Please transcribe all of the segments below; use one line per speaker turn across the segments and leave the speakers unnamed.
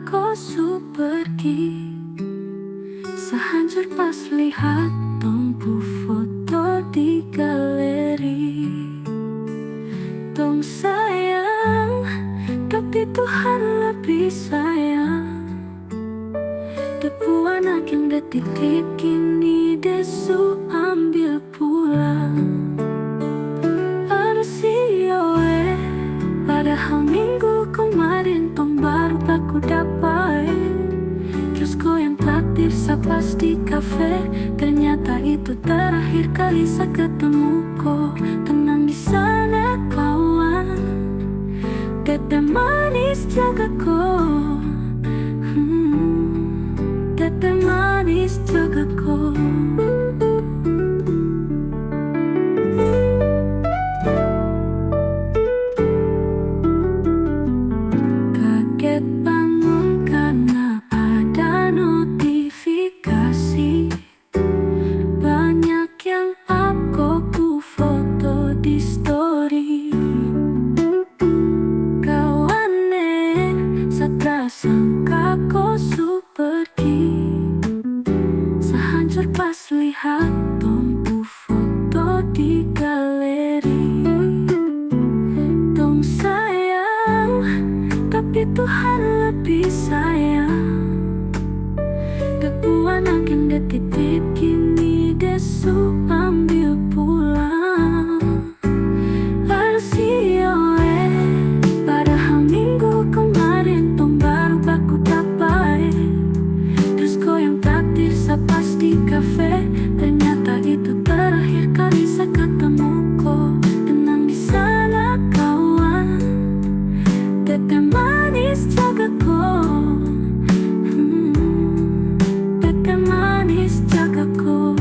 kau su pergi, sehancur pas lihat tumpu foto di galeri. Tong sayang, tapi Tuhan lebih sayang. Depu anak yang detik kini desu ambil pulang. Padahal minggu kemarin tong baru baku dapat. Terus goyang takdir sapas di kafe. Ternyata itu terakhir kali saya ketemu kau. Tenang di sana kawan, teteh manis jaga kau. Teteh manis jaga kau. Kaget bangun karena ada notifikasi. Banyak yang aku foto di story. Kawane, setelah sangka kau su pergi, sehancur pas lihat tumpu foto di galeri. Tong sayang, tapi Tuhan lebih sayang. Depu anak yang detik kini desu ambil pulang. Padahal minggu kemarin tong baru baku dapat. Terus goyang takdir sapas di kafe. Ternyata itu terakhir kali saya ketemu kau. Tenang di sana kawan, teteh manis jaga kau. Teteh manis jaga kau.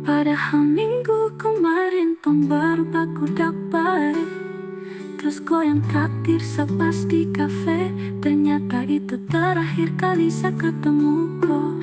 Padahal minggu kemarin tong baru baku dapat. Terus goyang takdir sapas di kafe. Ternyata itu terakhir kali saya ketemu kau.